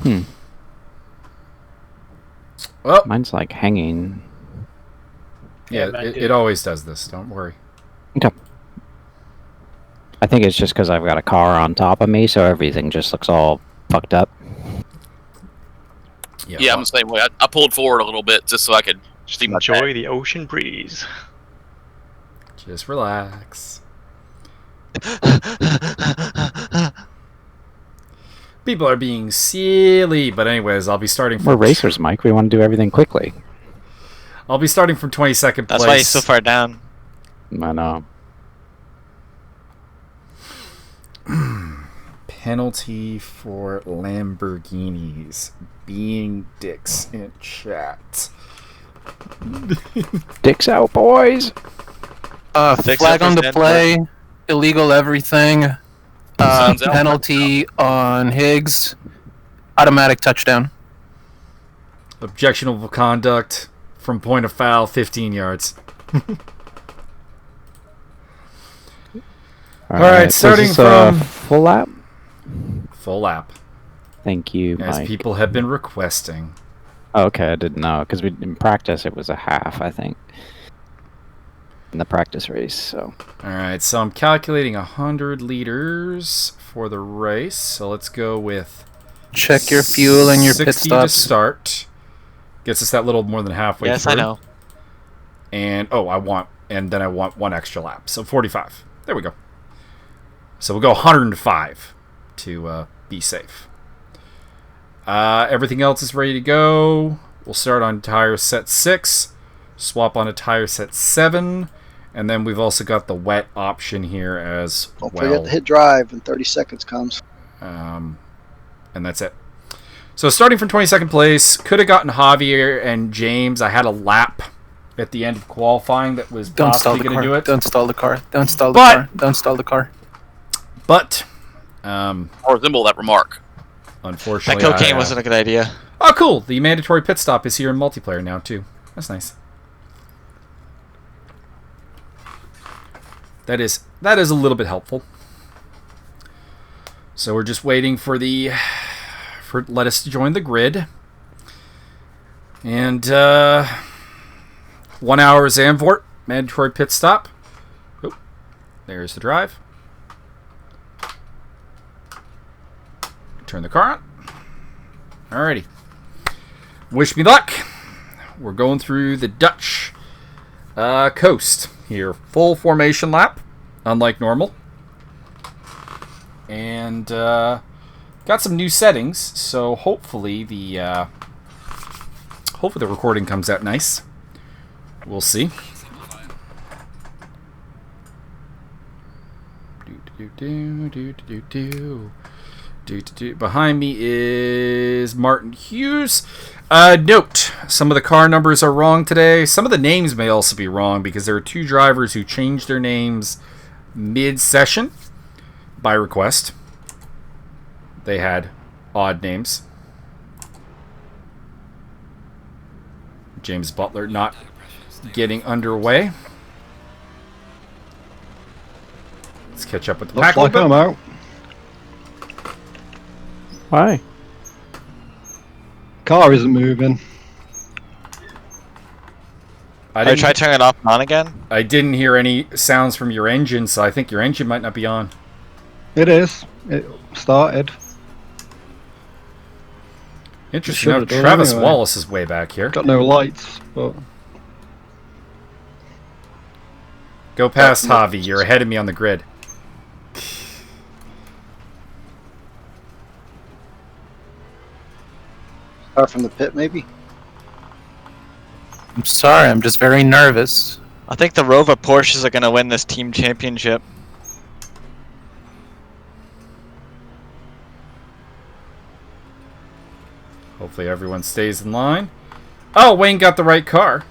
Hmm. Well, mine's like hanging. Yeah, it always does this. Don't worry. Okay. I think it's just because I've got a car on top of me, so everything just looks all fucked up. Yeah, I'm the same way. I pulled forward a little bit just so I could just enjoy the ocean breeze. Just relax. People are being silly, but anyways, I'll be starting from... We're racers, Mike. We want to do everything quickly. I'll be starting from 22nd place. That's why he's so far down. I know. Penalty for Lamborghinis being dicks in chat. Dicks out, boys. Flag on the play. Illegal everything. Penalty on Higgs. Automatic touchdown. Objectionable conduct from point of foul, 15 yards. All right, starting from full lap. Full lap. Thank you, as Mike. people have been requesting. Oh, okay, I didn't know because in practice it was a half, I think, in the practice race. So. All right, so I'm calculating 100 liters for the race. So let's go with. Check your fuel and your pit 60 stops. to start. Gets us that little more than halfway through. Yes, I know. And then I want one extra lap. So 45. There we go. So we'll go 105 to be safe. Everything else is ready to go. We'll start on tire set 6, swap on a tire set 7, and then we've also got the wet option here as well. Don't forget to hit drive when 30 seconds comes. And that's it. So starting from 22nd place, could have gotten Javier and James. I had a lap at the end of qualifying that was possibly going to do it. Don't stall the car. Don't stall the car. Don't stall the car. But, or resemble that remark. Unfortunately, that cocaine wasn't a good idea. Oh, cool! The mandatory pit stop is here in multiplayer now too. That's nice. That is a little bit helpful. So we're just waiting for let us to join the grid. And 1 hour Zandvoort mandatory pit stop. Oh, there's the drive. Turn the car on. Alrighty. Wish me luck. We're going through the Dutch coast here. Full formation lap, unlike normal. And got some new settings, so hopefully the recording comes out nice. We'll see. Behind me is Martin Hughes. Note, some of the car numbers are wrong today. Some of the names may also be wrong because there are 2 drivers who changed their names mid-session by request. They had odd names. James Butler not getting underway. Let's catch up with the pack. Looks like I'm out. Why? Car isn't moving. I tried turning it off and on again. I didn't hear any sounds from your engine, so I think your engine might not be on. It is. It started. Interesting. Now, Travis Wallace is way back here. Got no lights, but... Go past Javi. You're ahead of me on the grid. Start from the pit, maybe? I'm sorry, I'm just very nervous. I think the Rover Porsches are going to win this team championship. Hopefully everyone stays in line. Oh, Wayne got the right car.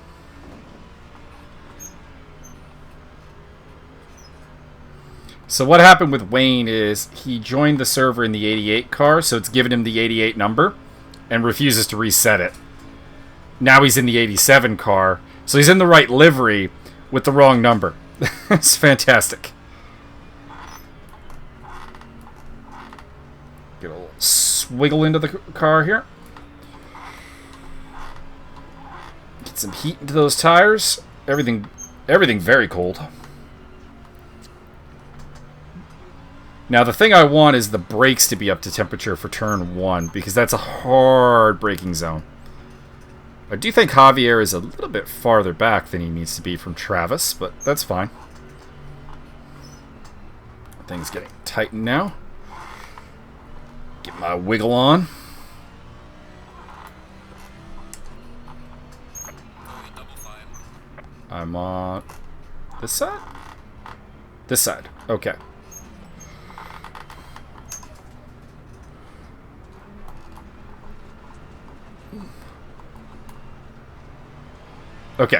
So what happened with Wayne is he joined the server in the 88 car, so it's given him the 88 number, and refuses to reset it. Now he's in the 87 car, so he's in the right livery with the wrong number. It's fantastic. Get a little swiggle into the car here. Get some heat into those tires. Everything very cold. Now the thing I want is the brakes to be up to temperature for turn 1, because that's a hard braking zone. I do think Javier is a little bit farther back than he needs to be from Travis, but that's fine. Things getting tightened now. Get my wiggle on. I'm on this side? This side. Okay. Okay.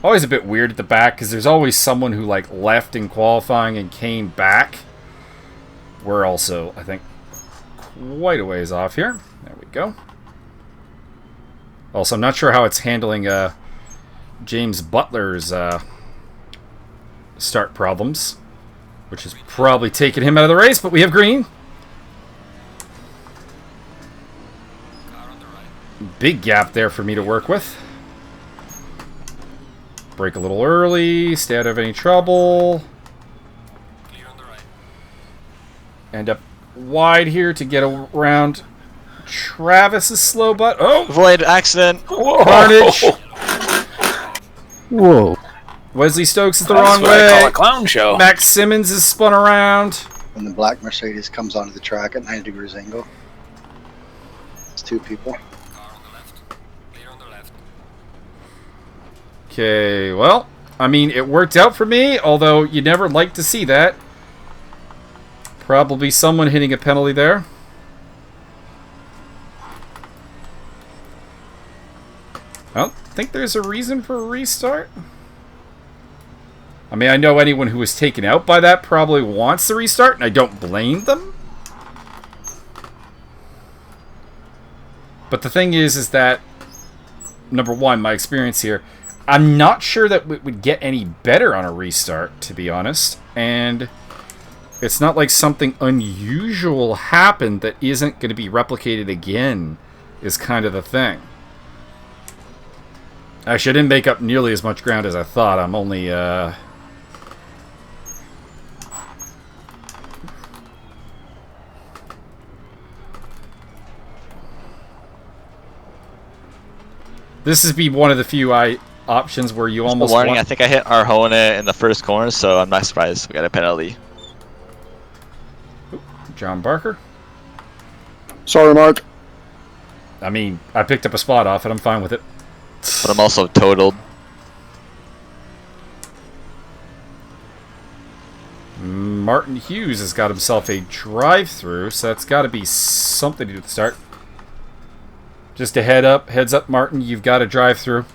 Always a bit weird at the back, because there's always someone who, like, left in qualifying and came back. We're also, I think, quite a ways off here. There we go. Also, I'm not sure how it's handling James Butler's start problems, which has probably taken him out of the race, but we have green. Big gap there for me to work with. Brake a little early, stay out of any trouble. End up wide here to get around Travis's slow butt. Oh! Avoid accident. Carnage! Whoa. Wesley Stokes is the That's wrong what I call way. a clown show. Max Simmons is spun around. When the black Mercedes comes onto the track at 90 degrees angle. It's two people. Okay, well, I mean, it worked out for me, although you never like to see that. Probably someone hitting a penalty there. I don't think there's a reason for a restart. I mean, I know anyone who was taken out by that probably wants the restart, and I don't blame them. But the thing is that, number one, my experience here, I'm not sure that it would get any better on a restart, to be honest. And it's not like something unusual happened that isn't going to be replicated again, is kind of the thing. Actually, I didn't make up nearly as much ground as I thought. I'm only, This would be one of the few options where you almost warning, want... I think I hit Arjona in the first corner, so I'm not surprised we got a penalty. John Barker. Sorry, Mark. I mean, I picked up a spot off it. I'm fine with it. But I'm also totaled. Martin Hughes has got himself a drive-through, so that's got to be something to do at the start. Just a heads up, Martin, you've got a drive-through.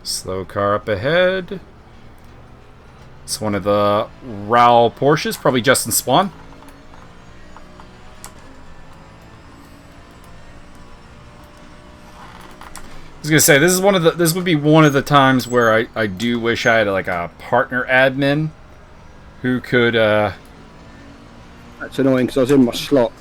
Slow car up ahead. It's one of the Raul Porsches, probably Justin Swan. I was gonna say this would be one of the times where I do wish I had like a partner admin who could That's annoying because I was in my slot.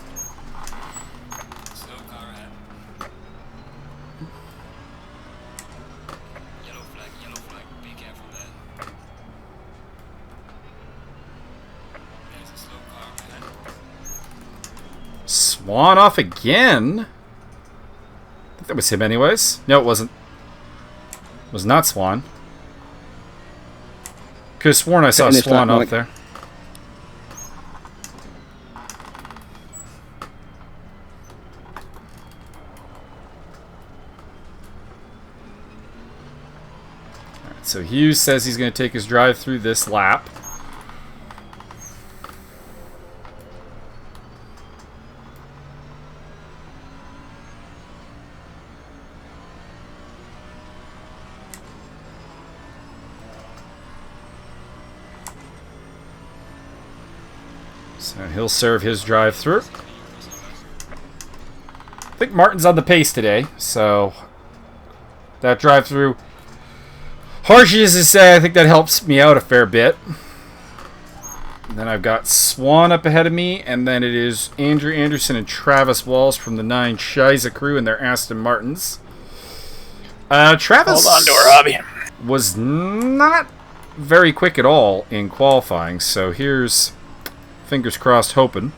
Swan off again. I think that was him anyways. No, it wasn't. It was not Swan. Could have sworn I saw Swan off there. Alright, so Hughes says he's going to take his drive through this lap. So he'll serve his drive-through. I think Martin's on the pace today, so that drive-through, harsh as to say, I think that helps me out a fair bit. And then I've got Swan up ahead of me, and then it is Andrew Anderson and Travis Walsh from the 9 Shiza crew and their Aston Martins. Travis Hold on to her, Robbie. was not very quick at all in qualifying, so here's fingers crossed hoping.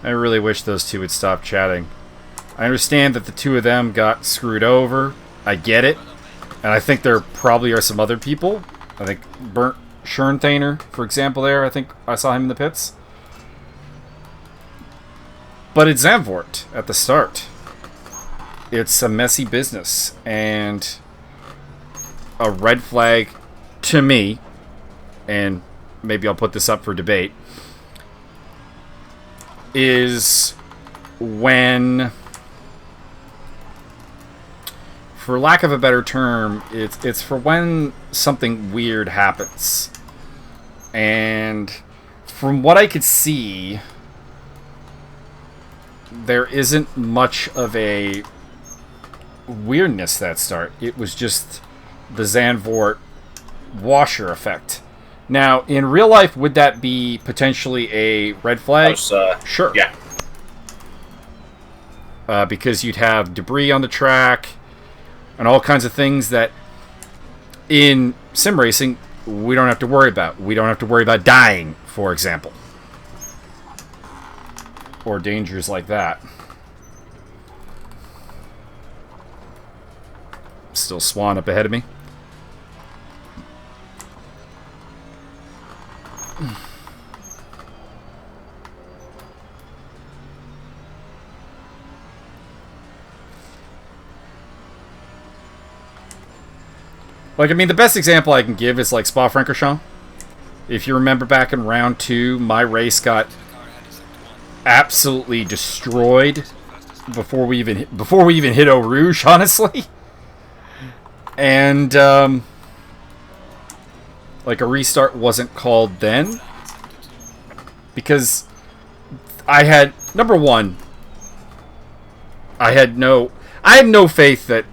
I really wish those two would stop chatting. I understand that the two of them got screwed over. I get it. And I think there probably are some other people. I think Bernd Scherntainer, for example, there. I think I saw him in the pits. But it's Zandvoort at the start. It's a messy business. And a red flag to me, and maybe I'll put this up for debate, is when, for lack of a better term, it's for when something weird happens. And from what I could see, there isn't much of a weirdness that start. It was just the Zandvoort washer effect. Now, in real life, would that be potentially a red flag? Sure. Yeah. Because you'd have debris on the track and all kinds of things that in sim racing we don't have to worry about. We don't have to worry about dying, for example. Or dangers like that. Still Swan up ahead of me. Like, I mean, the best example I can give is like Spa-Francorchamps. If you remember back in round 2, my race got absolutely destroyed before we even hit Eau Rouge, honestly. And like, a restart wasn't called then because I had, number one, I had no faith that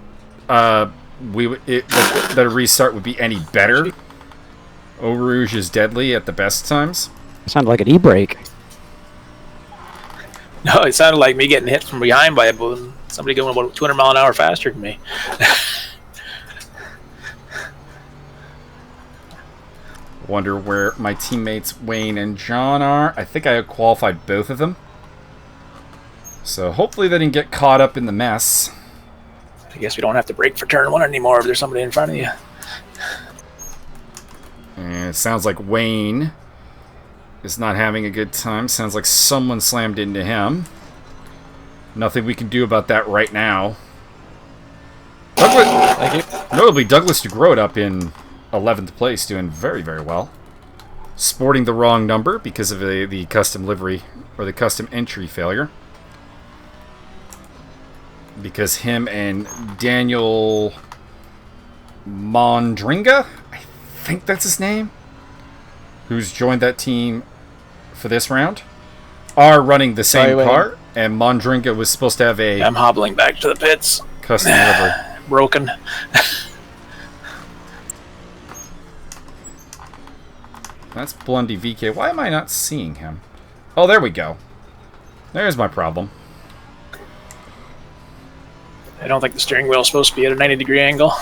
that a restart would be any better. Eau Rouge is deadly at the best times. It sounded like an e-brake. No, it sounded like me getting hit from behind by somebody going about 200 mile an hour faster than me. Wonder where my teammates Wayne and John are. I think I qualified both of them. So hopefully they didn't get caught up in the mess. I guess we don't have to brake for turn 1 anymore if there's somebody in front of you. And it sounds like Wayne is not having a good time. Sounds like someone slammed into him. Nothing we can do about that right now. Notably, Douglas DeGroat up in 11th place, doing very, very well. Sporting the wrong number because of the custom livery, or the custom entry failure. Because him and Daniel Mondringa, I think that's his name, who's joined that team for this round, are running the same car, and Mondringa was supposed to have a... I'm hobbling back to the pits. Custom livery. Broken. That's Blondie VK. Why am I not seeing him? Oh, there we go. There's my problem. I don't think the steering wheel is supposed to be at a 90-degree angle.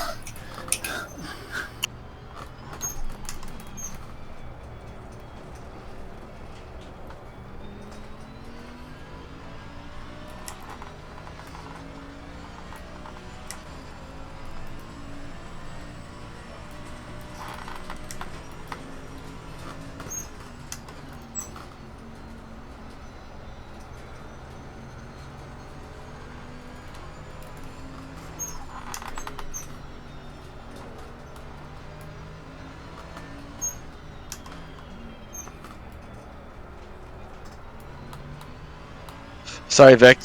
Sorry, Vic.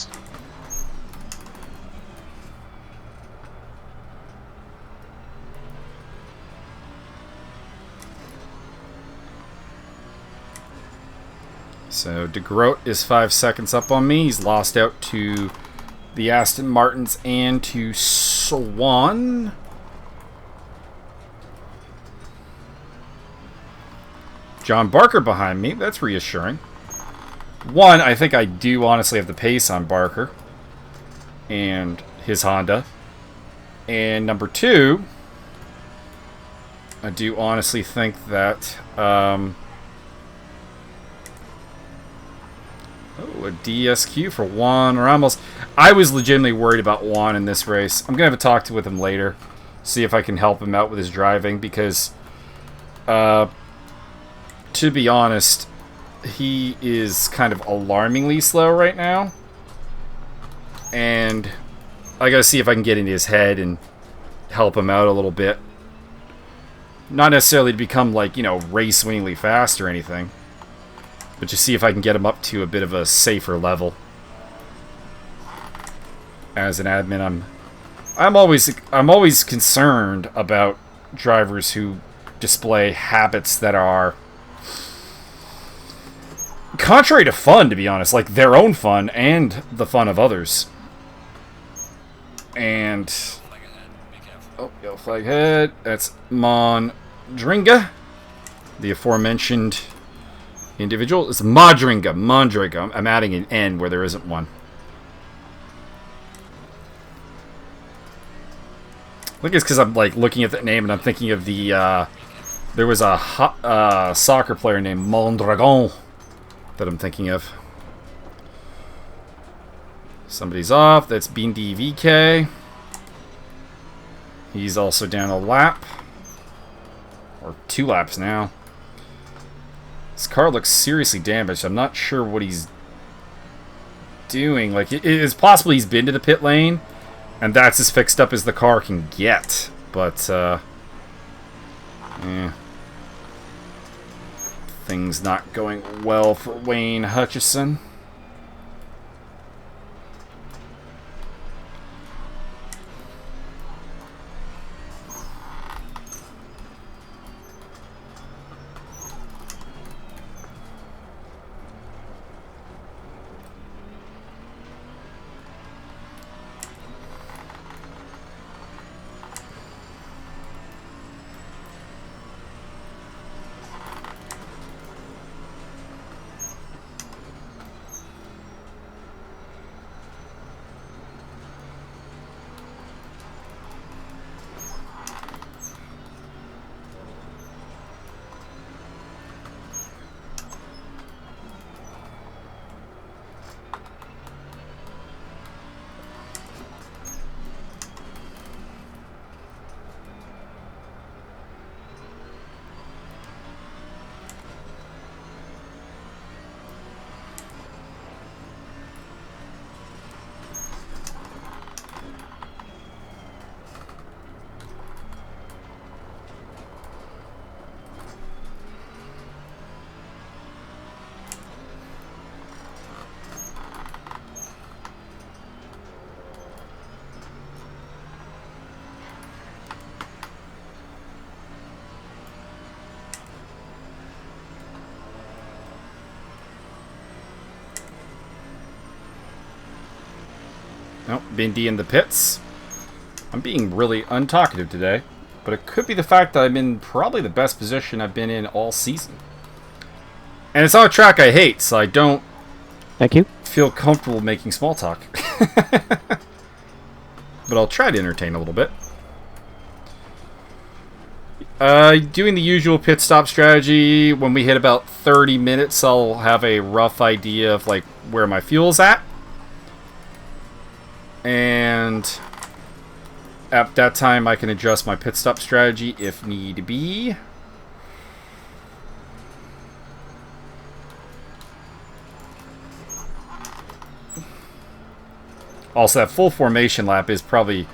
So DeGroat is 5 seconds up on me. He's lost out to the Aston Martins and to Swan. John Barker behind me. That's reassuring. One, I think I do honestly have the pace on Barker and his Honda. And number two, I do honestly think that a DSQ for Juan Ramos. I was legitimately worried about Juan in this race. I'm going to have a talk with him later, see if I can help him out with his driving, because to be honest, he is kind of alarmingly slow right now. And I got to see if I can get into his head and help him out a little bit. Not necessarily to become, like, you know, race-winningly fast or anything, but just see if I can get him up to a bit of a safer level. As an admin, I'm always concerned about drivers who display habits that are contrary to fun, to be honest, like their own fun and the fun of others. And oh, yellow flag head. That's Mondringa, the aforementioned individual. It's Mondringa. I'm adding an N where there isn't one. I think it's because I'm like looking at that name and I'm thinking of the there was a soccer player named Mondragon that I'm thinking of. Somebody's off. That's Bindi VK. He's also down a lap. Or 2 laps now. This car looks seriously damaged. I'm not sure what he's doing. Like, it is possible he's been to the pit lane, and that's as fixed up as the car can get. But, things not going well for Wayne Hutchison. Nope, Bindi in the pits. I'm being really untalkative today, but it could be the fact that I'm in probably the best position I've been in all season. And it's on a track I hate, so I don't feel comfortable making small talk. But I'll try to entertain a little bit. Doing the usual pit stop strategy. When we hit about 30 minutes, I'll have a rough idea of like where my fuel's at. And at that time, I can adjust my pit stop strategy if need be. Also, that full formation lap is probably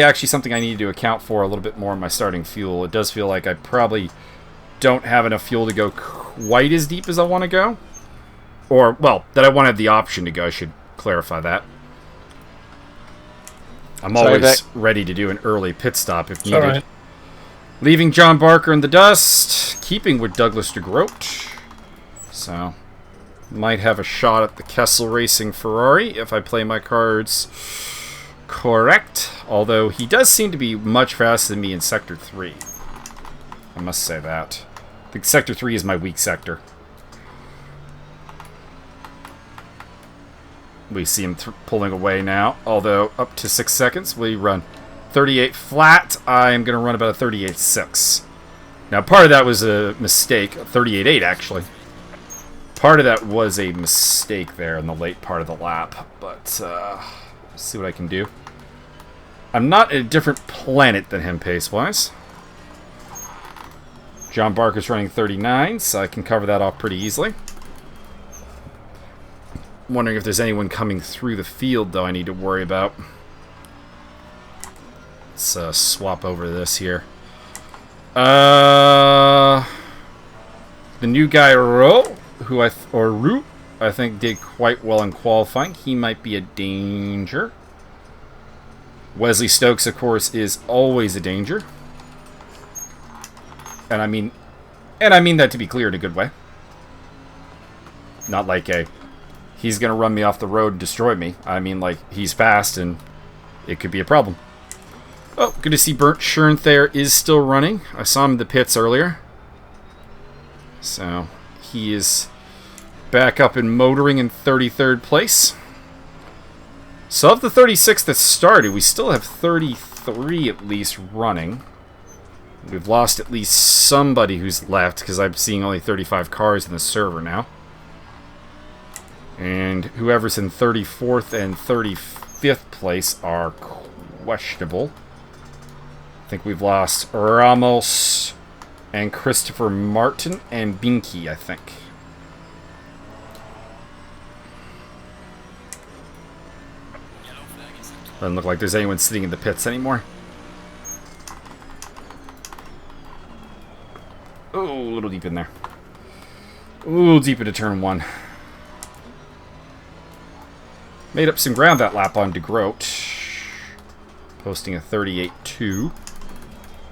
actually something I need to account for a little bit more in my starting fuel. It does feel like I probably don't have enough fuel to go quite as deep as I want to go. Or, well, that I want to have the option to go. I should clarify that. I'm always ready to do an early pit stop if needed. Right. Leaving John Barker in the dust, keeping with Douglas DeGroat. So, might have a shot at the Kessel Racing Ferrari if I play my cards correct. Although he does seem to be much faster than me in Sector 3. I must say that. I think Sector 3 is my weak sector. We see him pulling away now. Although, up to 6 seconds. We run 38 flat. I'm going to run about a 38.6. Now, part of that was a mistake. 38.8, actually. Part of that was a mistake there in the late part of the lap. But, let's see what I can do. I'm not in a different planet than him pace-wise. John Barker's running 39, so I can cover that off pretty easily. Wondering if there's anyone coming through the field, though, I need to worry about. Let's swap over this here. The new guy, Roux, I think did quite well in qualifying. He might be a danger. Wesley Stokes, of course, is always a danger. And I mean that to be clear in a good way. Not like he's going to run me off the road and destroy me. I mean, like, he's fast and it could be a problem. Oh, good to see Bernd Schern there is still running. I saw him in the pits earlier. So, he is back up in motoring in 33rd place. So of the 36 that started, we still have 33 at least running. We've lost at least somebody who's left, because I'm seeing only 35 cars in the server now. And whoever's in 34th and 35th place are questionable. I think we've lost Ramos and Christopher Martin and Binky, I think. Doesn't look like there's anyone sitting in the pits anymore. Oh, a little deep in there. Ooh, deep into turn 1. Made up some ground that lap on DeGroat. Posting a 38.2.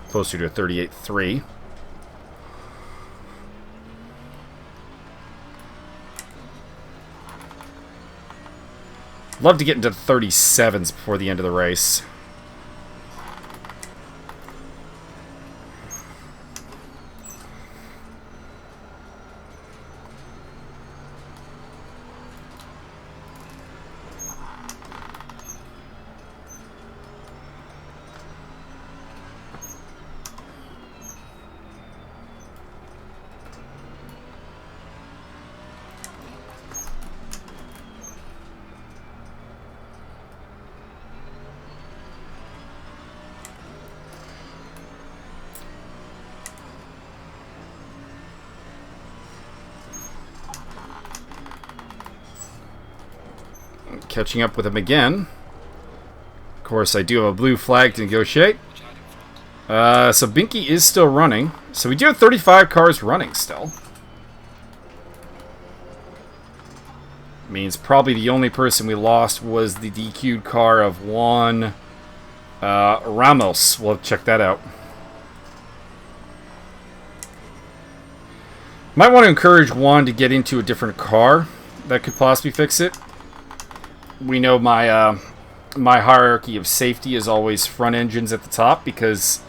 Closer to a 38.3. Love to get into the 37s before the end of the race. Catching up with him again. Of course, I do have a blue flag to negotiate. So Binky is still running. So we do have 35 cars running still. Means probably the only person we lost was the DQ'd car of Juan Ramos. We'll check that out. Might want to encourage Juan to get into a different car that could possibly fix it. We know my my hierarchy of safety is always front engines at the top because,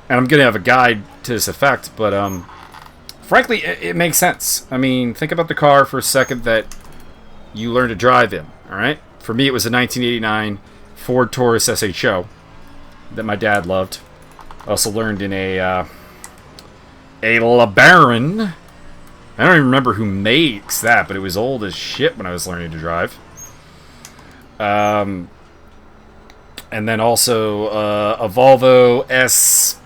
and I'm going to have a guide to this effect, but frankly, it makes sense. I mean, think about the car for a second that you learn to drive in. All right. For me, it was a 1989 Ford Taurus SHO that my dad loved. I also learned in a LeBaron. I don't even remember who makes that, but it was old as shit when I was learning to drive. And then also a Volvo S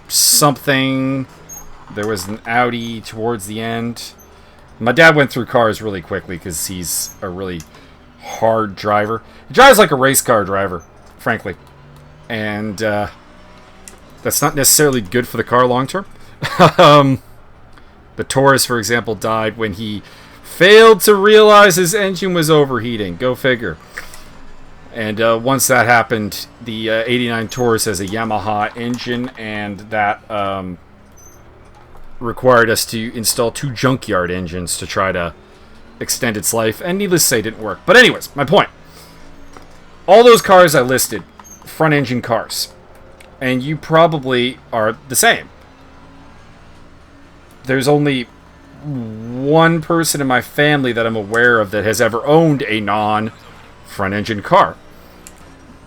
something. There was an Audi towards the end. My dad went through cars really quickly because he's a really hard driver. He drives like a race car driver, frankly. And that's not necessarily good for the car long term. The Taurus, for example, died when he failed to realize his engine was overheating. Go figure. And once that happened, the 89 Taurus has a Yamaha engine, and that required us to install 2 junkyard engines to try to extend its life. And needless to say, it didn't work. But anyways, my point. All those cars I listed, front engine cars. And you probably are the same. There's only one person in my family that I'm aware of that has ever owned a non-front engine car.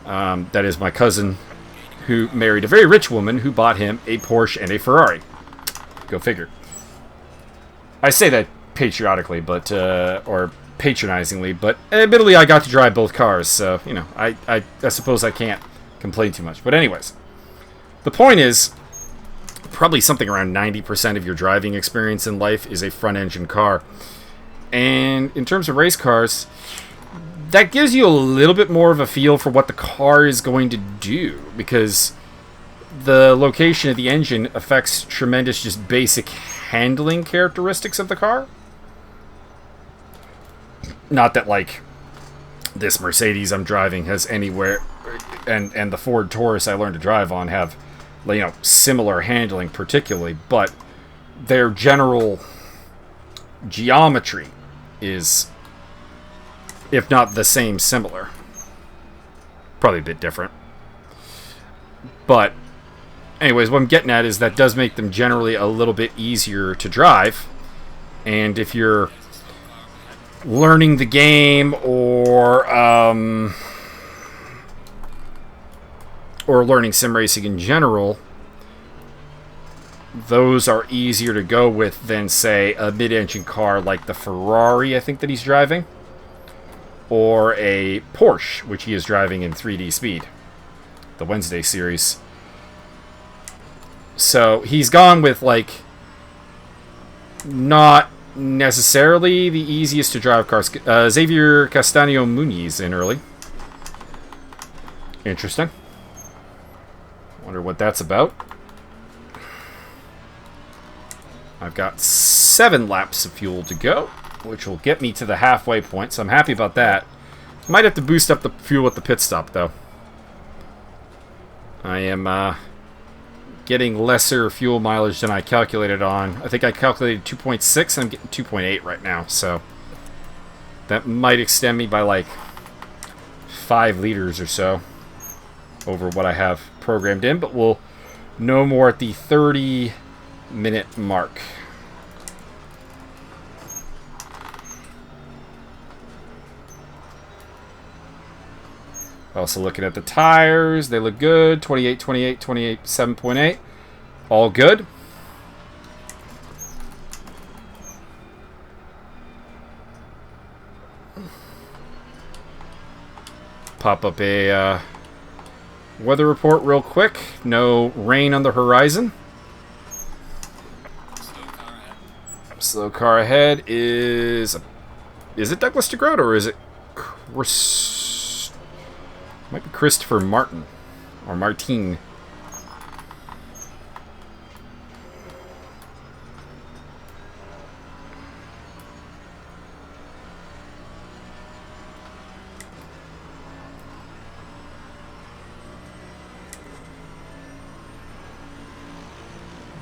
That is my cousin, who married a very rich woman who bought him a Porsche and a Ferrari. Go figure. I say that patriotically, but or patronizingly, but admittedly I got to drive both cars, so, you know, I suppose I can't complain too much. But anyways, the point is, probably something around 90% of your driving experience in life is a front-engine car. And in terms of race cars, that gives you a little bit more of a feel for what the car is going to do, because the location of the engine affects tremendous just basic handling characteristics of the car. Not that, like, this Mercedes I'm driving has anywhere, and the Ford Taurus I learned to drive on have, you know, similar handling particularly, but their general geometry is, if not the same, similar. Probably a bit different. But anyways, what I'm getting at is that does make them generally a little bit easier to drive. And if you're learning the game or learning sim racing in general, those are easier to go with than, say, a mid-engine car like the Ferrari I think that he's driving, or a Porsche, which he is driving in 3D Speed, the Wednesday series. So he's gone with, like, not necessarily the easiest to drive cars. Xavier Castaño Muniz in early. Interesting. Wonder what that's about. I've got 7 laps of fuel to go, which will get me to the halfway point, so I'm happy about that. Might have to boost up the fuel at the pit stop, though. I am getting lesser fuel mileage than I calculated on. I think I calculated 2.6, and I'm getting 2.8 right now, so that might extend me by like 5 liters or so over what I have programmed in, but we'll know more at the 30-minute mark. Also looking at the tires, they look good. 28, 28, 28, 7.8. All good. Pop up a weather report real quick. No rain on the horizon. Slow car ahead is it Douglas DeGroat or is it might be Christopher Martin or Martin.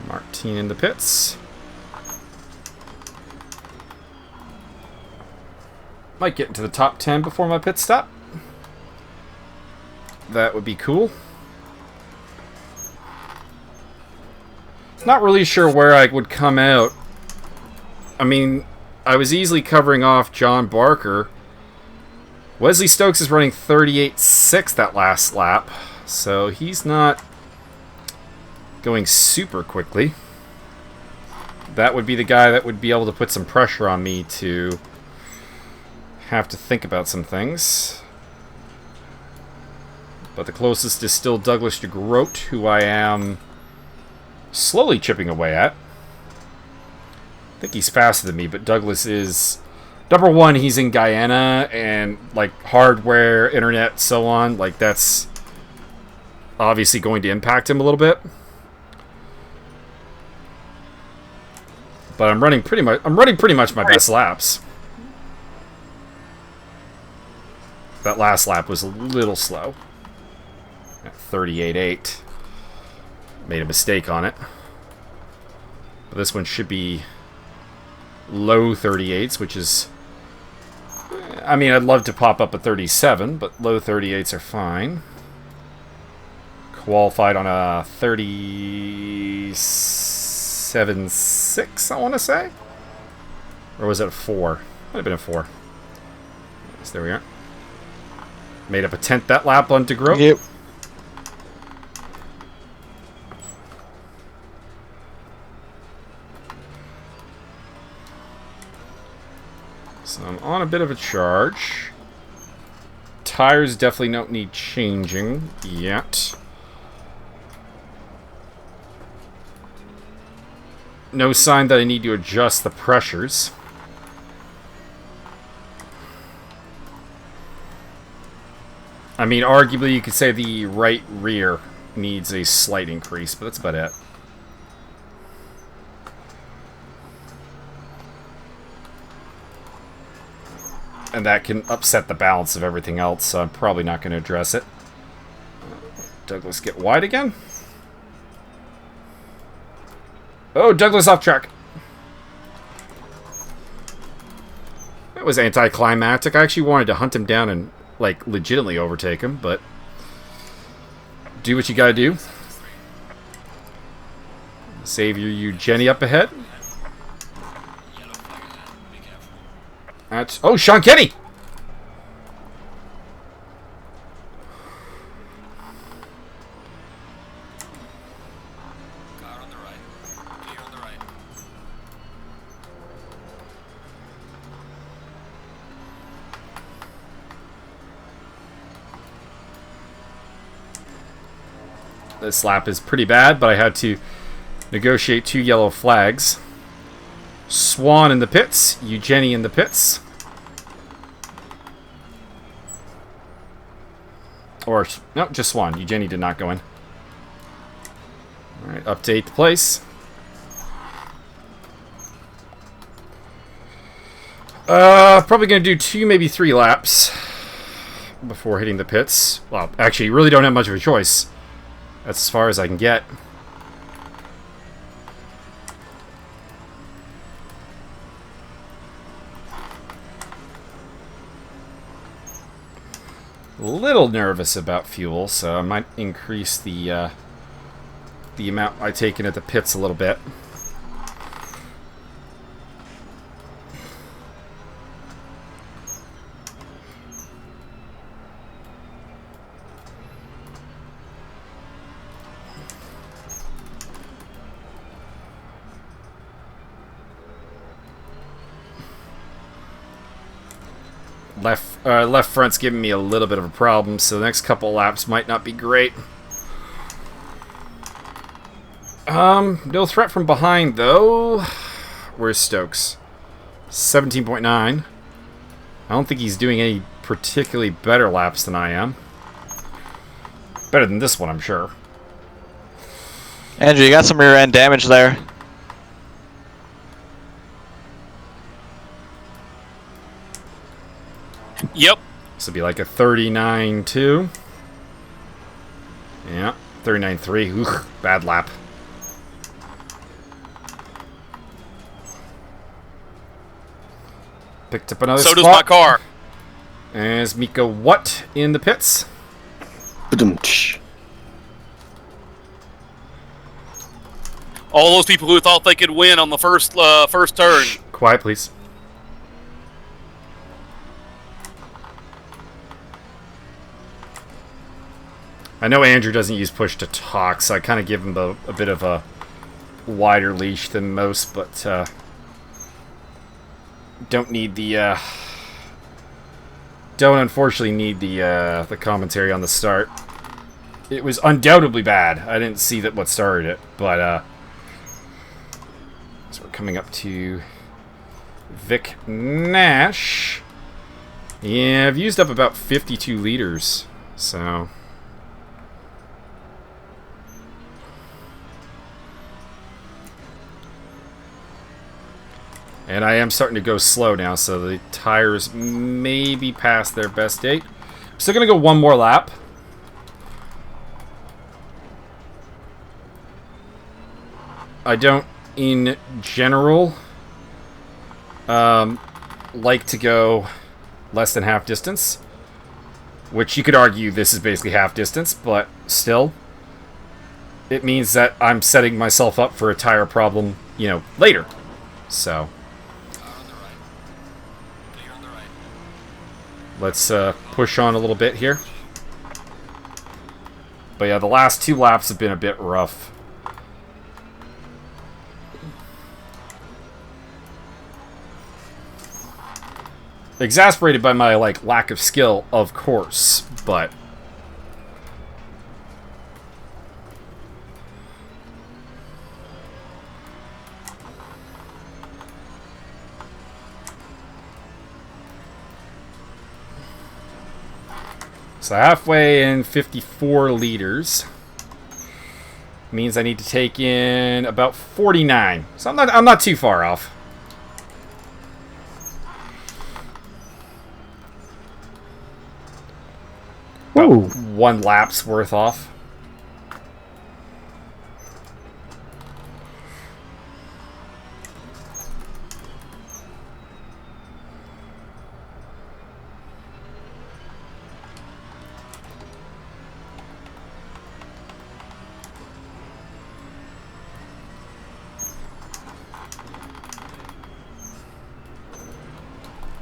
Martin in the pits. Might get into the top 10 before my pit stop. That would be cool. Not really sure where I would come out. I mean, I was easily covering off John Barker Wesley Stokes is running 38.6 that last lap, so he's not going super quickly. That would be the guy that would be able to put some pressure on me to have to think about some things. But the closest is still Douglas DeGroat, who I am slowly chipping away at. I think he's faster than me, but Douglas is... Number one, he's in Guyana, and, like, hardware, internet, so on. Like, that's obviously going to impact him a little bit. But I'm running pretty much my best laps. That last lap was a little slow. At 38.8. Made a mistake on it. But this one should be low 38s, which is... I mean, I'd love to pop up a 37, but low 38s are fine. Qualified on a 37.6, I want to say? Or was it a 4? Might have been a 4. Yes, there we are. Made up a 10th that lap on DeGroat. Yep. So I'm on a bit of a charge. Tires definitely don't need changing yet. No sign that I need to adjust the pressures. I mean, arguably you could say the right rear needs a slight increase, but that's about it. And that can upset the balance of everything else, so I'm probably not going to address it. Douglas get wide again? Oh, Douglas off track. That was anticlimactic. I actually wanted to hunt him down and, like, legitimately overtake him, but... do what you gotta do. Savior Eugenie up ahead. That's... oh, Sean Kenny! This lap is pretty bad, but I had to negotiate 2 yellow flags. Swan in the pits, Eugenie in the pits. Or, no, just Swan. Eugenie did not go in. Alright, update the place. Probably going to do 2, maybe 3 laps before hitting the pits. Well, actually, you really don't have much of a choice. That's as far as I can get. A little nervous about fuel, so I might increase the amount I take in at the pits a little bit. Left front's giving me a little bit of a problem, so the next couple laps might not be great. No threat from behind, though. Where's Stokes? 17.9. I don't think he's doing any particularly better laps than I am. Better than this one, I'm sure. Andrew, you got some rear end damage there. Yep. This would be like a 39.2. Yeah, 39.3. Ooh, bad lap. Picked up another So spot. does my car. As Mika What in the pits. All those people who thought they could win on the first turn. Quiet, please. I know Andrew doesn't use push to talk, so I kind of give him a bit of a wider leash than most, but don't need the don't unfortunately need the commentary on the start. It was undoubtedly bad. I didn't see that what started it, but so we're coming up to Vic Nash. Yeah, I've used up about 52 liters, so and I am starting to go slow now, so the tires may be past their best date. I'm still going to go one more lap. I don't, in general, like to go less than half distance. Which you could argue this is basically half distance, but still. It means that I'm setting myself up for a tire problem, you know, later. So let's push on a little bit here. But yeah, the last 2 laps have been a bit rough. Exasperated by my, like, lack of skill, of course, but so halfway in 54 liters means I need to take in about 49. So I'm not too far off. Whoa. 1 lap's worth off.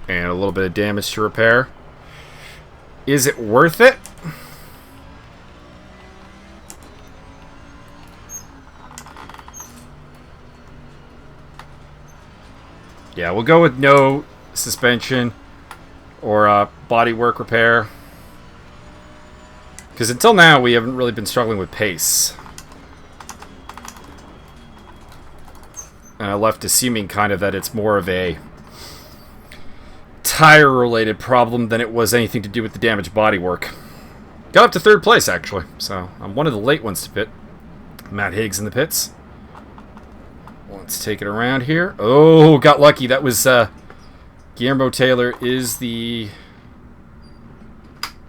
And a little bit of damage to repair. Is it worth it? Yeah, we'll go with no suspension or bodywork repair. Because until now, we haven't really been struggling with pace. And I left assuming kind of that it's more of a tire-related problem than it was anything to do with the damaged bodywork. Got up to 3rd place, actually. So, I'm one of the late ones to pit. Matt Higgs in the pits. Let's take it around here. Oh, got lucky. That was, Guillermo Taylor is the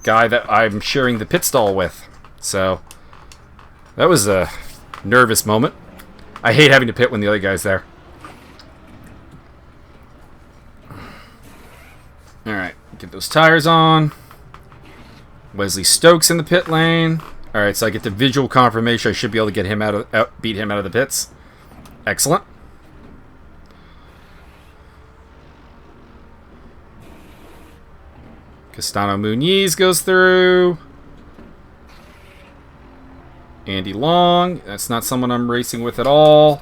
guy that I'm sharing the pit stall with. So, that was a nervous moment. I hate having to pit when the other guy's there. Alright, get those tires on. Wesley Stokes in the pit lane. Alright, so I get the visual confirmation I should be able to get him beat him out of the pits. Excellent. Castano Muniz goes through. Andy Long. That's not someone I'm racing with at all.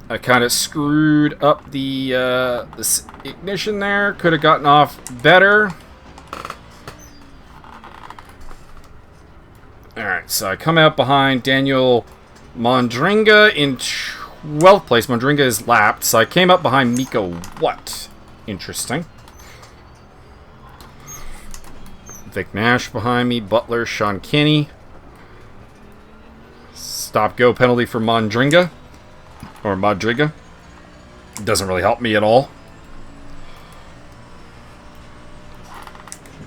I kind of screwed up the ignition there. Could have gotten off better. Alright, so I come out behind Daniel Mondringa in 12th place. Mondringa is lapped, so I came up behind Miko What? Interesting. Vic Nash behind me. Butler, Sean Kinney. Stop-go penalty for Mondringa. Or Madriga. Doesn't really help me at all.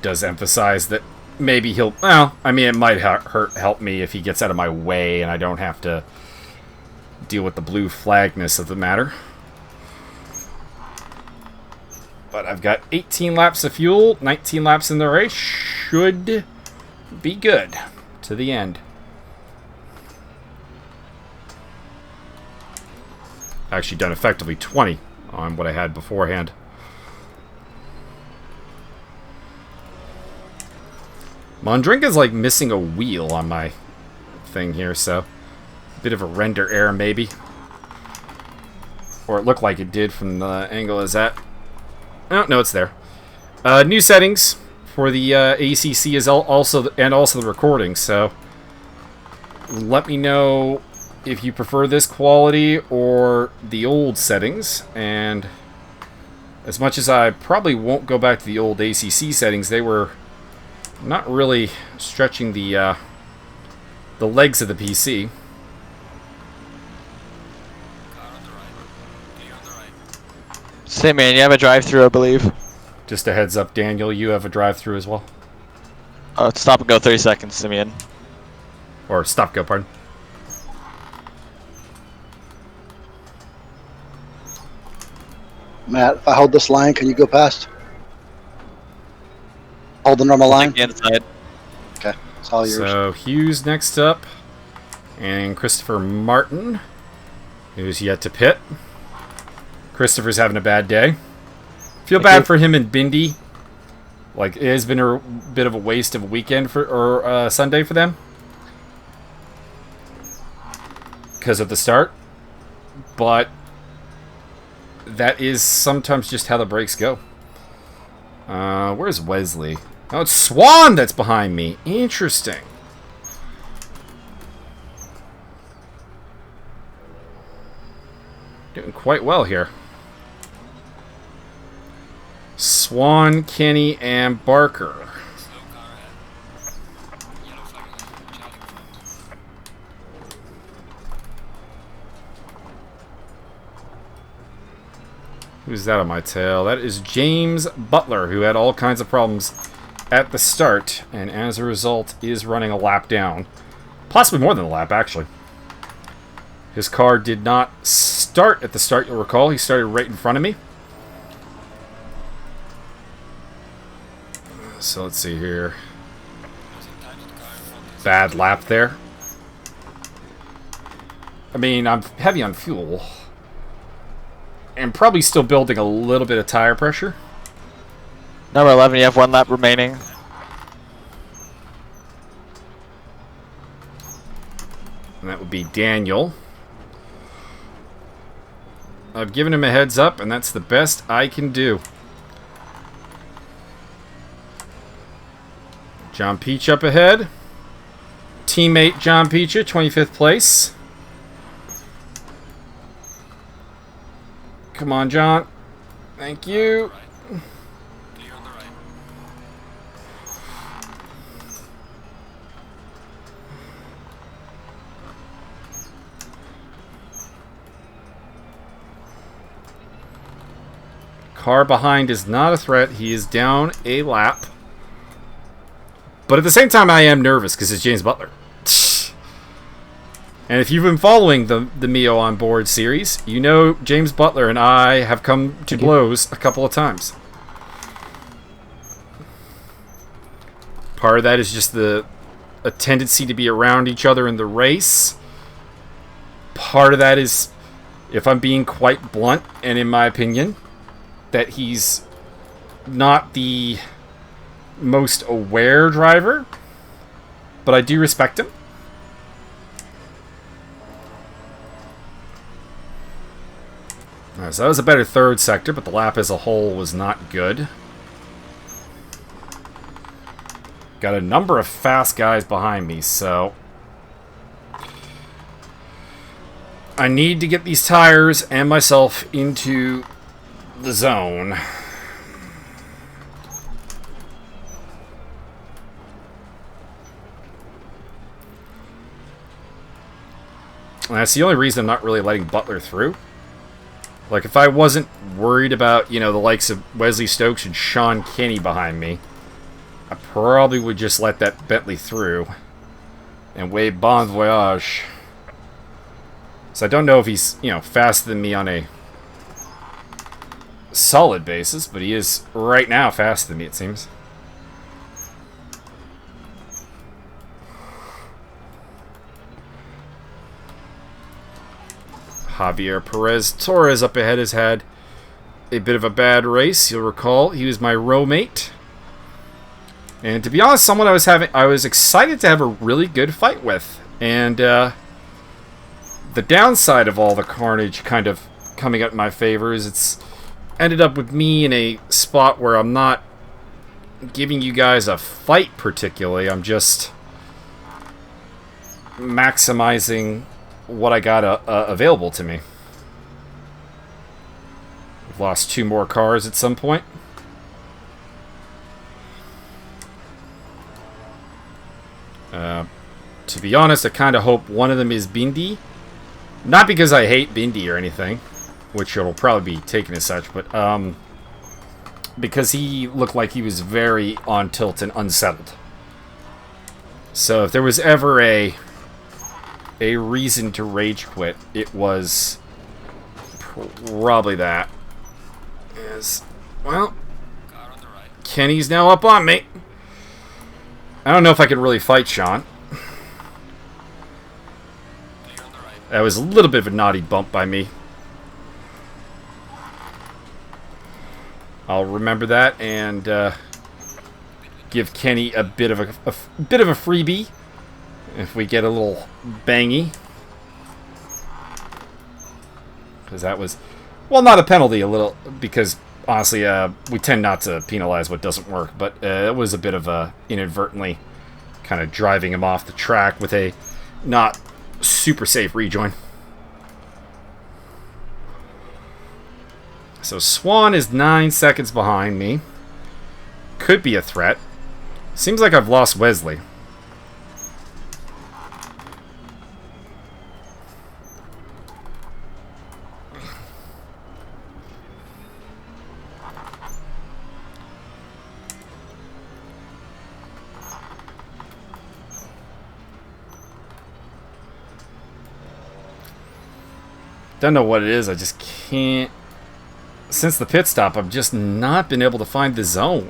Does emphasize that maybe he'll... Well, I mean, it might help me if he gets out of my way and I don't have to deal with the blue flagness of the matter. But I've got 18 laps of fuel, 19 laps in the race. Should be good to the end. Actually done effectively 20 on what I had beforehand. Mondringa's like missing a wheel on my thing here, so bit of a render error maybe. Or it looked like it did from the angle is at. Oh, no, it's there. New settings for the ACC is also the recording, so let me know if you prefer this quality or the old settings. And as much as I probably won't go back to the old ACC settings, they were not really stretching the legs of the PC. Simeon, you have a drive-through, I believe. Just a heads up, Daniel, you have a drive-through as well. Oh, stop and go 30 seconds, Simeon. Or stop go, pardon. Matt, if I hold this line, can you go past? Hold the normal line? The inside. Okay, it's all yours. So, Hughes next up. And Christopher Martin, who's yet to pit. Christopher's having a bad day. Feel bad for him and Bindi. Like, it has been a bit of a waste of a weekend or Sunday for them. Because of the start. But that is sometimes just how the breaks go. Where's Wesley? Oh, it's Swan that's behind me. Interesting. Doing quite well here. Swan, Kenny, and Barker. Who's that on my tail? That is James Butler, who had all kinds of problems at the start, and as a result is running a lap down. Possibly more than a lap, actually. His car did not start at the start, you'll recall. He started right in front of me. So let's see here. Bad lap there. I mean, I'm heavy on fuel. And probably still building a little bit of tire pressure. Number 11, you have 1 lap remaining. And that would be Daniel. I've given him a heads up, and that's the best I can do. John Peach up ahead. Teammate John Peach, 25th place. Come on, John. Thank you. Car behind is not a threat. He is down a lap. But at the same time, I am nervous because it's James Butler. And if you've been following the Mio on Board series, you know James Butler and I have come to blows a couple of times. Part of that is just a tendency to be around each other in the race. Part of that is, if I'm being quite blunt, and in my opinion, that he's not the most aware driver, but I do respect him. Alright, so that was a better third sector, but the lap as a whole was not good. Got a number of fast guys behind me, so I need to get these tires and myself into the zone. And that's the only reason I'm not really letting Butler through. Like, if I wasn't worried about, you know, the likes of Wesley Stokes and Sean Kinney behind me, I probably would just let that Bentley through and wave bon voyage. So I don't know if he's, you know, faster than me on a solid basis, but he is right now faster than me, it seems. Javier Perez Torres up ahead has had a bit of a bad race. You'll recall he was my row mate. And to be honest, someone I was excited to have a really good fight with. And the downside of all the carnage kind of coming up in my favor is it's ended up with me in a spot where I'm not giving you guys a fight particularly. I'm just maximizing what I got available to me. We've lost 2 more cars at some point. To be honest, I kind of hope one of them is Bindi. Not because I hate Bindi or anything, which it'll probably be taken as such, but because he looked like he was very on tilt and unsettled. So if there was ever a reason to rage quit, it was probably that. Well, Kenny's now up on me. I don't know if I can really fight Sean. That was a little bit of a naughty bump by me. I'll remember that and give Kenny a bit of a freebie if we get a little bangy. Because that was, well, not a penalty, a little, because honestly, we tend not to penalize what doesn't work, but it was a bit of a inadvertently kind of driving him off the track with a not super safe rejoin. So Swan is 9 seconds behind me. Could be a threat. Seems like I've lost Wesley. Don't know what it is, I just can't. Since the pit stop, I've just not been able to find the zone.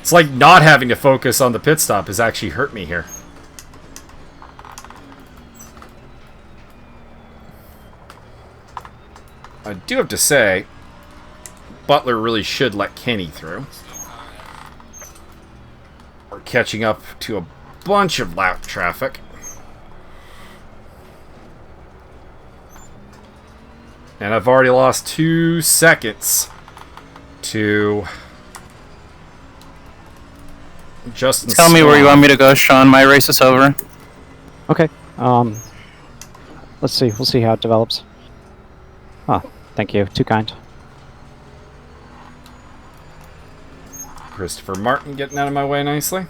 It's like not having to focus on the pit stop has actually hurt me here. I do have to say, Butler really should let Kenny through. We're catching up to a bunch of lap traffic. And I've already lost 2 seconds to Justin. Tell me where you want me to go, Sean. My race is over. Okay. Let's see. We'll see how it develops. Ah, thank you. Too kind. Christopher Martin getting out of my way nicely.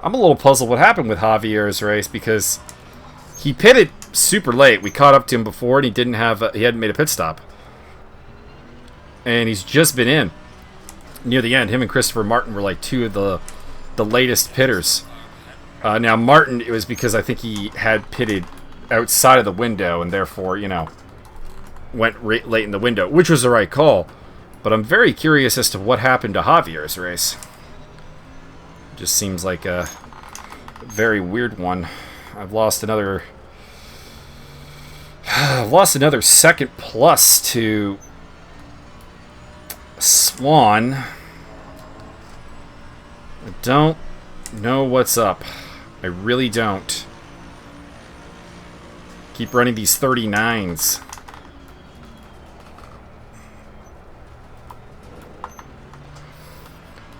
I'm a little puzzled what happened with Javier's race because he pitted super late. We caught up to him before and he hadn't made a pit stop. And he's just been in. Near the end, him and Christopher Martin were like 2 of the latest pitters. Now Martin, it was because I think he had pitted outside of the window and therefore, you know, went late in the window, which was the right call. But I'm very curious as to what happened to Javier's race. Just seems like a very weird one. I've lost another second plus to Swan. I don't know what's up. I really don't. Keep running these 39s.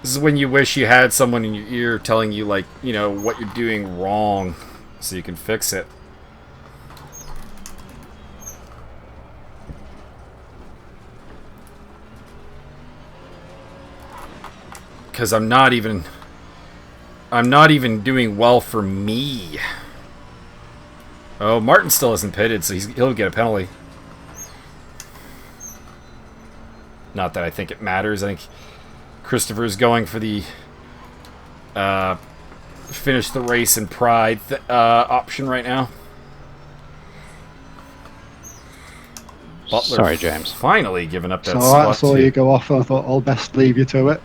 This is when you wish you had someone in your ear telling you, like, you know, what you're doing wrong so you can fix it. Because I'm not even doing well for me. Oh, Martin still isn't pitted, so he'll get a penalty. Not that I think it matters. I think Christopher's going for the finish the race in pride option right now. Butler, sorry, James. Finally giving up that So spot. I saw you go off and I thought I'll best leave you to it.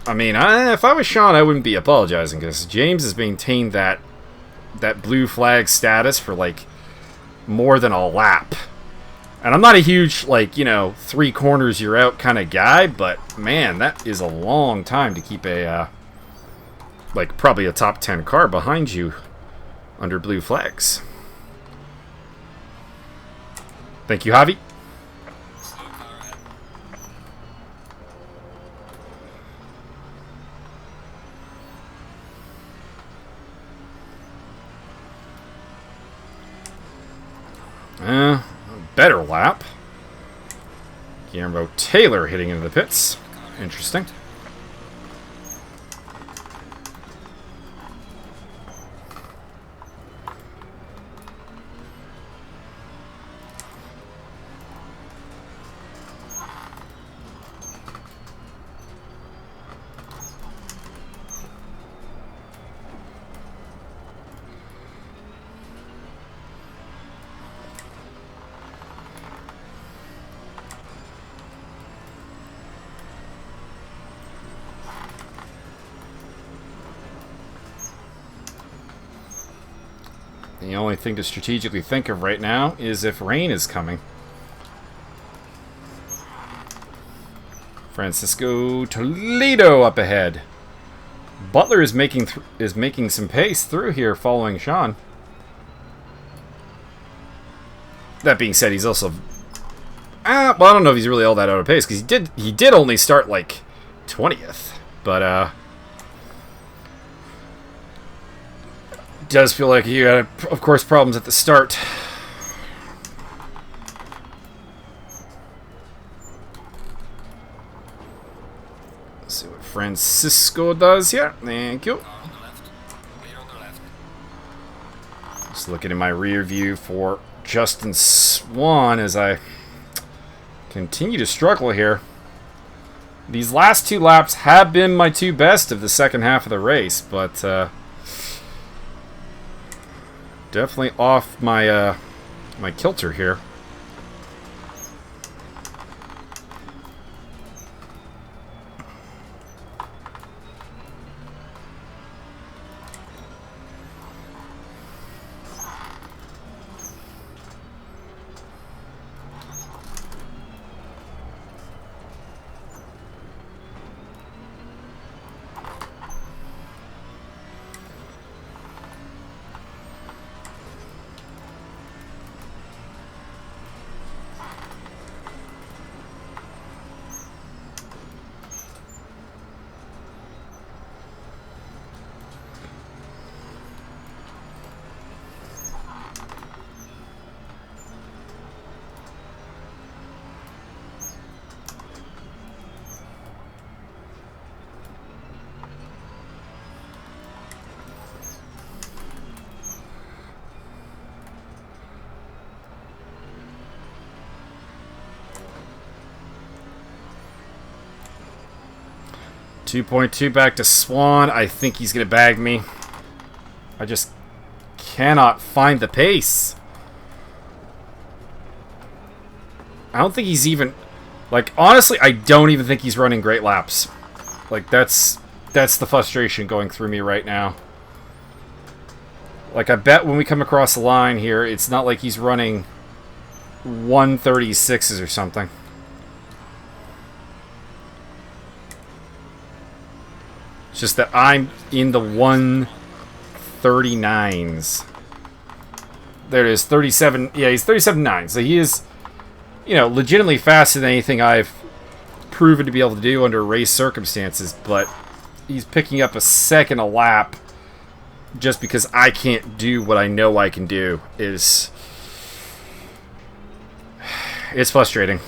I mean, if I was Sean, I wouldn't be apologizing because James has maintained that that blue flag status for like more than a lap. And I'm not a huge, like, you know, 3 corners you're out kind of guy, but man, that is a long time to keep a like probably a top 10 car behind you under blue flags. Thank you, Javi. Better lap. Guillermo Taylor hitting into the pits. Interesting. The only thing to strategically think of right now is if rain is coming. Francisco Toledo up ahead. Butler is making some pace through here following Sean. That being said, he's also well, I don't know if he's really all that out of pace because he did only start like 20th, but does feel like he had, of course, problems at the start. Let's see what Francisco does here. Thank you. Just looking in my rear view for Justin Swan as I continue to struggle here. These last 2 laps have been my 2 best of the second half of the race, but definitely off my my kilter here. .2 back to Swan. I think he's going to bag me. I just cannot find the pace. I don't think he's even... Like, honestly, I don't even think he's running great laps. Like, that's the frustration going through me right now. Like, I bet when we come across the line here, it's not like he's running 136s or something. It's just that I'm in the 139s. There it is, 37. Yeah, he's 37.9. So he is, you know, legitimately faster than anything I've proven to be able to do under race circumstances. But he's picking up a second a lap just because I can't do what I know I can do. It's frustrating.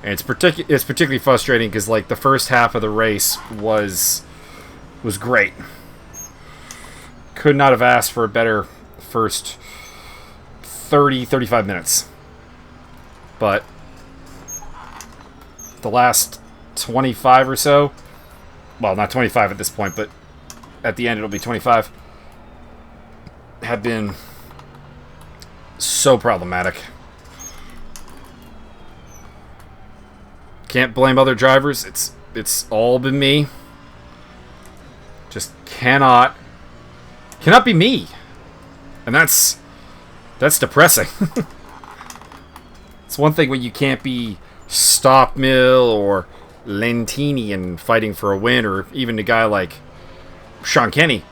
And it's particularly frustrating because, like, the first half of the race was great. Could not have asked for a better first 30-35 minutes. But the last 25 or so, well, not 25 at this point, but at the end it'll be 25, have been so problematic. Can't blame other drivers. It's all been me. Just cannot be me. And that's depressing. It's one thing when you can't be Stockmill or Lentini and fighting for a win, or even a guy like Sean Kenny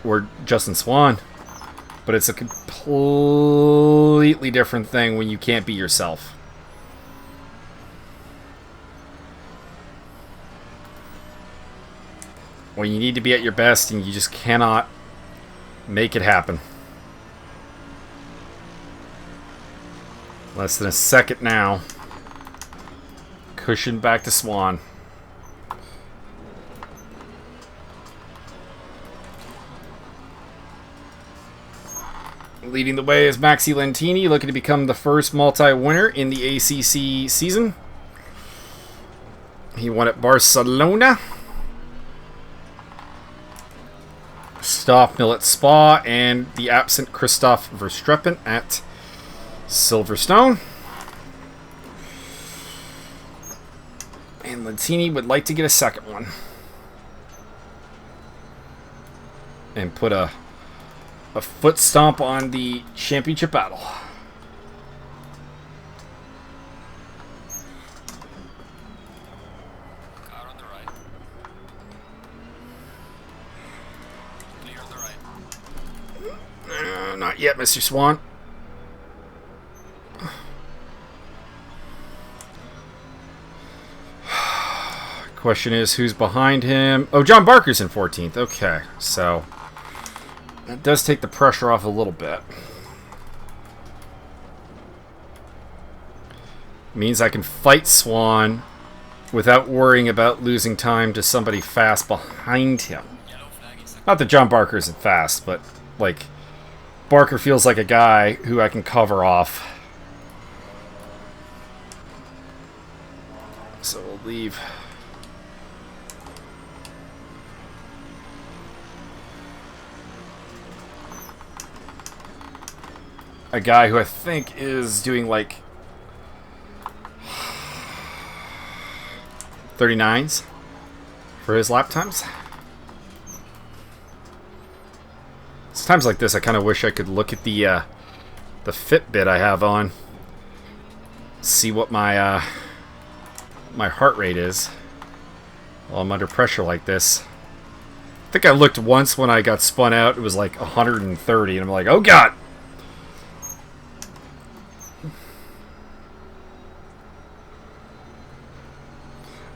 or Justin Swan. But it's a completely different thing when you can't be yourself. When you need to be at your best and you just cannot make it happen. Less than a second now. Cushion back to Swan. Leading the way is Maxi Lentini, looking to become the first multi-winner in the ACC season. He won at Barcelona. Stockmill at Spa, and the absent Christoph Verstappen at Silverstone. And Lentini would like to get a second one. And put a foot stomp on the championship battle. Car on the right. Clear on the right. Not yet, Mr. Swan. Question is, who's behind him? Oh, John Barker's in 14th. Okay, so that does take the pressure off a little bit. Means I can fight Swan without worrying about losing time to somebody fast behind him. Not that John Barker isn't fast, but, like, Barker feels like a guy who I can cover off. So we'll leave. A guy who I think is doing like 39s for his lap times. It's times like this I kind of wish I could look at the Fitbit I have on, see what my my heart rate is while I'm under pressure like this. I think I looked once when I got spun out. It was like 130, and I'm like, oh god.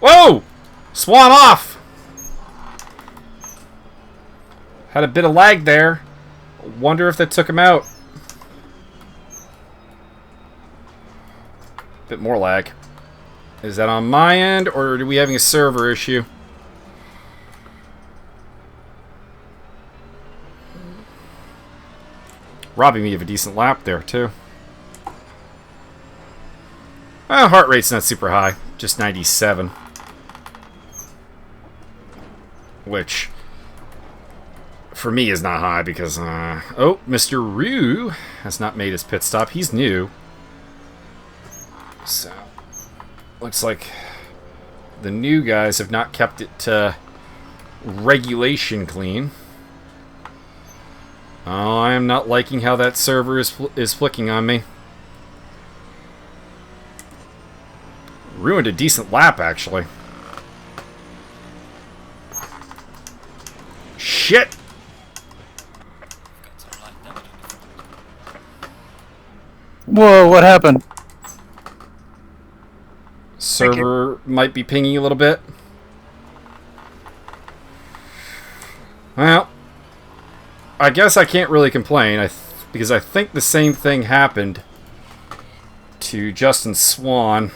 Whoa! Swan off! Had a bit of lag there. Wonder if that took him out. Bit more lag. Is that on my end, or are we having a server issue? Robbing me of a decent lap there, too. Well, heart rate's not super high. Just 97. Which, for me, is not high because, oh, Mr. Rue has not made his pit stop. He's new. So, looks like the new guys have not kept it regulation clean. Oh, I am not liking how that server is flicking on me. Ruined a decent lap, actually. Shit! Whoa, what happened? Server might be pinging a little bit. Well, I guess I can't really complain, because I think the same thing happened to Justin Swan.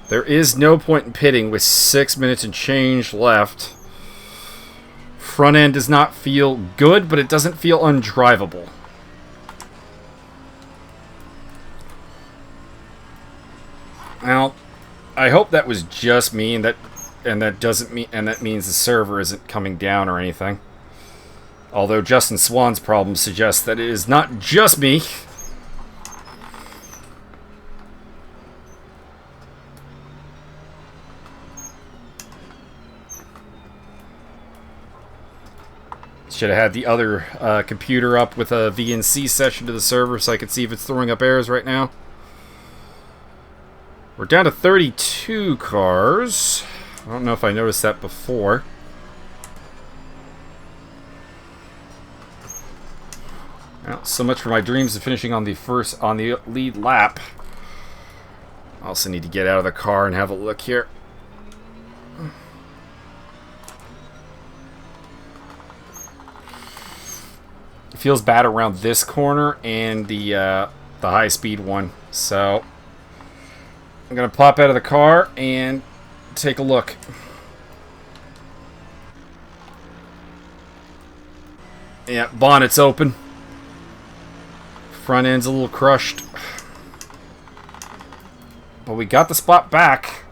There is no point in pitting with 6 minutes and change left. Front end does not feel good, but it doesn't feel undrivable. Now, I hope that was just me, and that doesn't mean, and that means the server isn't coming down or anything. Although Justin Swan's problem suggests that it is not just me. Should have had the other computer up with a VNC session to the server so I could see if it's throwing up errors right now. We're down to 32 cars. I don't know if I noticed that before. Well, so much for my dreams of finishing on the lead lap. I also need to get out of the car and have a look here. It feels bad around this corner and the high-speed one, so I'm gonna pop out of the car and take a look. Yeah, bonnet's open. Front end's a little crushed. But we got the spot back.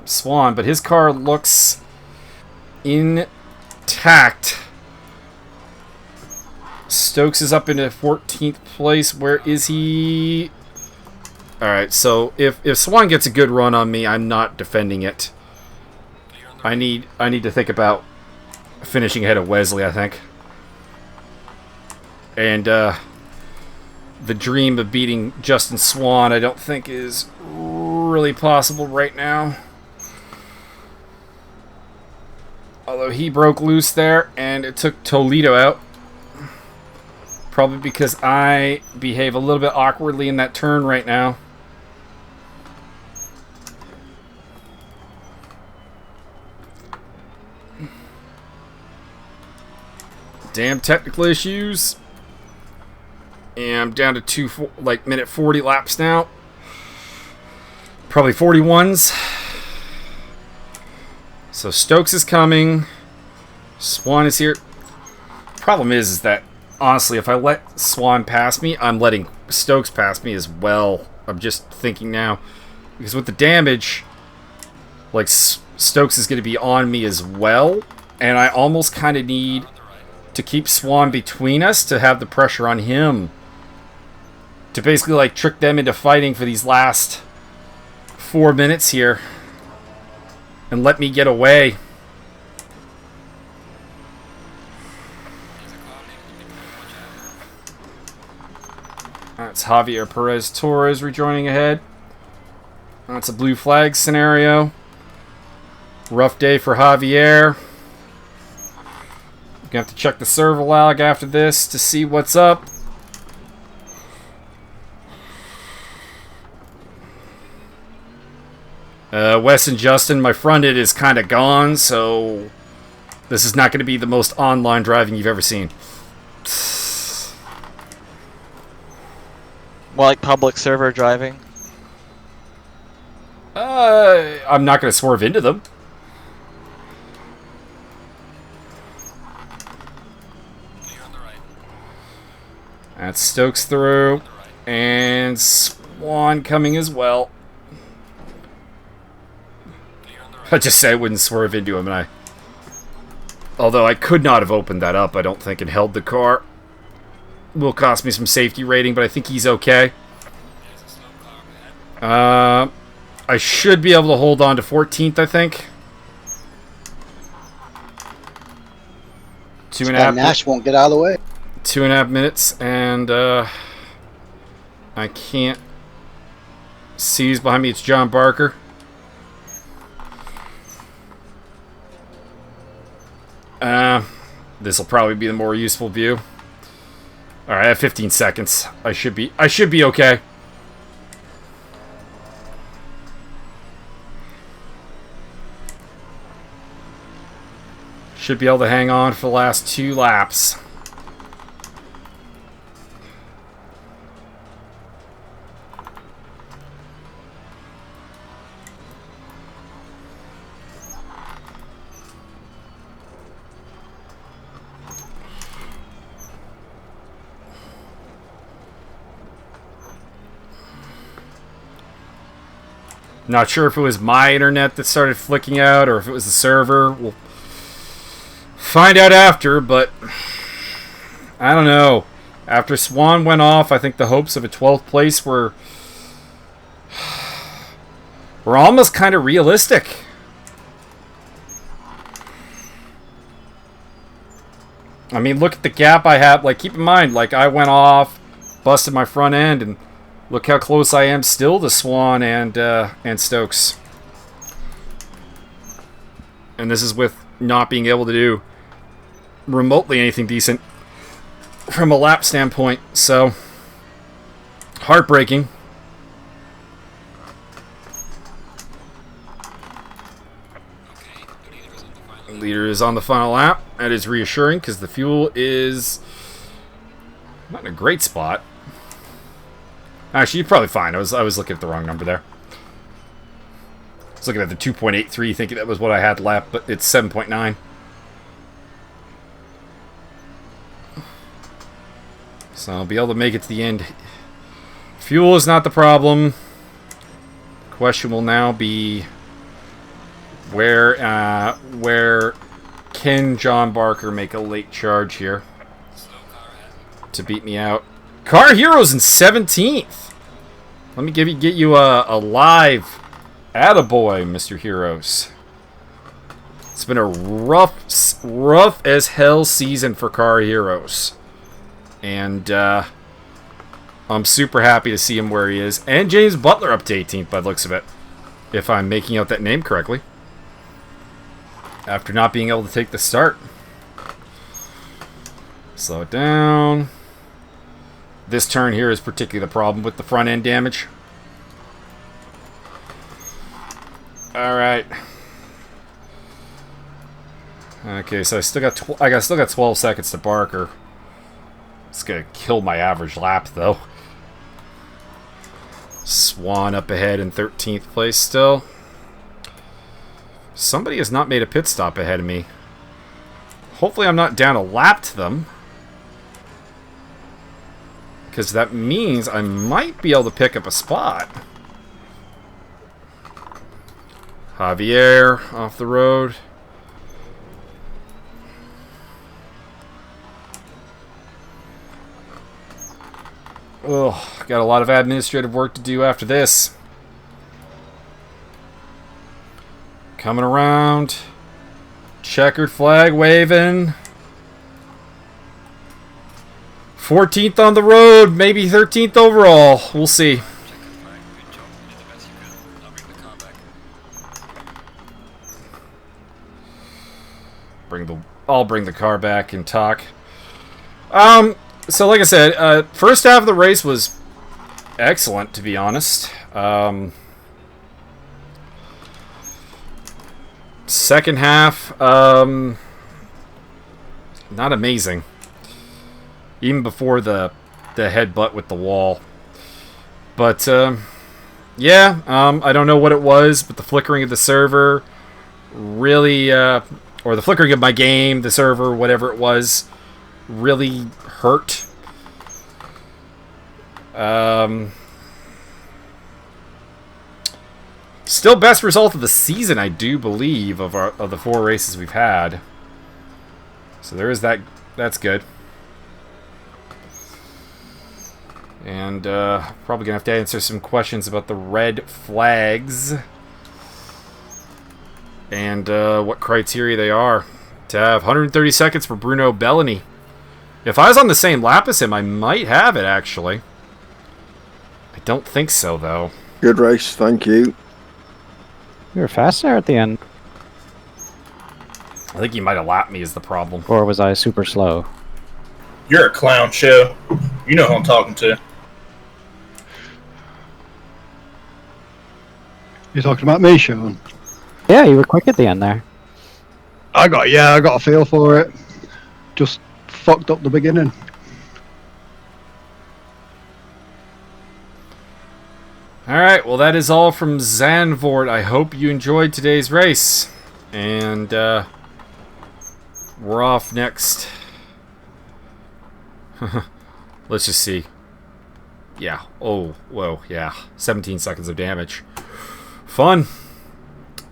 Swan, but his car looks intact. Stokes is up into 14th place. Where is he? Alright, so if Swan gets a good run on me, I'm not defending it. I need to think about finishing ahead of Wesley, I think. And the dream of beating Justin Swan, I don't think is really possible right now. Although he broke loose there, and it took Toledo out. Probably because I behave a little bit awkwardly in that turn right now. Damn technical issues. And I'm down to minute 40 laps now. Probably 41s. So Stokes is coming. Swan is here. Problem is that, honestly, if I let Swan pass me, I'm letting Stokes pass me as well. I'm just thinking now. Because with the damage, like, Stokes is going to be on me as well. And I almost kind of need to keep Swan between us to have the pressure on him. To basically, like, trick them into fighting for these last 4 minutes here. And let me get away. That's Javier Perez Torres rejoining ahead. That's a blue flag scenario. Rough day for Javier. Gonna have to check the server log after this to see what's up. Wes and Justin, my front end is kind of gone, so this is not going to be the most online driving you've ever seen. More like public server driving. I'm not going to swerve into them. That's Stokes through. And Swan coming as well. I just said I wouldn't swerve into him, and although I could not have opened that up, I don't think, and held the car. Will cost me some safety rating, but I think he's okay. I should be able to hold on to 14th, I think. 2.5. Nash won't get out of the way. 2.5 minutes, and I can't see who's behind me. It's John Barker. This will probably be the more useful view. Alright, I have 15 seconds. I should be okay. Should be able to hang on for the last 2 laps. Not sure if it was my internet that started flicking out or if it was the server. We'll find out after, but I don't know. After Swan went off, I think the hopes of a 12th place were almost kind of realistic. I mean, look at the gap I have. Like, keep in mind, like, I went off, busted my front end, and look how close I am still to Swan and Stokes. And this is with not being able to do remotely anything decent from a lap standpoint. So, heartbreaking. Leader is on the final lap. That is reassuring because the fuel is not in a great spot. Actually, you're probably fine. I was looking at the wrong number there. I was looking at the 2.83, thinking that was what I had left, but it's 7.9. So I'll be able to make it to the end. Fuel is not the problem. The question will now be where can John Barker make a late charge here to beat me out? Car Heroes in 17th. Let me get you a live attaboy, Mr. Heroes. It's been a rough as hell season for Car Heroes. And I'm super happy to see him where he is. And James Butler up to 18th by the looks of it, if I'm making out that name correctly. After not being able to take the start. Slow it down. This turn here is particularly the problem with the front end damage. Alright. Okay, so I still got 12 seconds to Barker. It's gonna kill my average lap though. Swan up ahead in 13th place still. Somebody has not made a pit stop ahead of me. Hopefully I'm not down a lap to them. Because that means I might be able to pick up a spot. Javier off the road. Ugh, got a lot of administrative work to do after this. Coming around. Checkered flag waving. 14th on the road, maybe 13th overall. We'll see. I'll bring the car back and talk. So like I said, first half of the race was excellent, to be honest. Second half, not amazing. Even before the headbutt with the wall. But, yeah, I don't know what it was, but the flickering of the server really, or the flickering of my game, the server, whatever it was, really hurt. Still best result of the season, I do believe, of the 4 races we've had. So there is that. That's good. And probably gonna have to answer some questions about the red flags and what criteria they are to have. 130 seconds for Bruno Bellini. If I was on the same lap as him, I might have it, actually. I don't think so, though. Good race, thank you. You were fast there at the end. I think he might have lapped me is the problem. Or was I super slow? You're a clown show. You know who I'm talking to. You're talking about me, Sean? Yeah, you were quick at the end there. I got a feel for it. Just fucked up the beginning. Alright, well that is all from Zandvoort. I hope you enjoyed today's race. And we're off next. Let's just see. Yeah. Oh, whoa, yeah. 17 seconds of damage. Fun.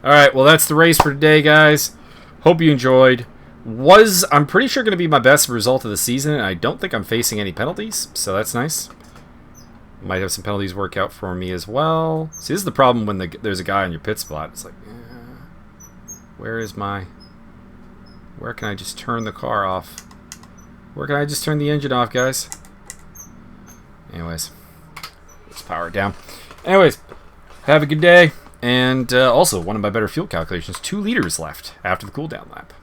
Alright, well that's the race for today, guys. Hope you enjoyed. I'm pretty sure going to be my best result of the season, and I don't think I'm facing any penalties, so that's nice. Might have some penalties work out for me as well. See, this is the problem when there's a guy on your pit spot. It's like, where can I just turn the car off? Where can I just turn the engine off, guys? Anyways, let's power it down. Anyways, have a good day. And also, one of my better fuel calculations, 2 liters left after the cooldown lap.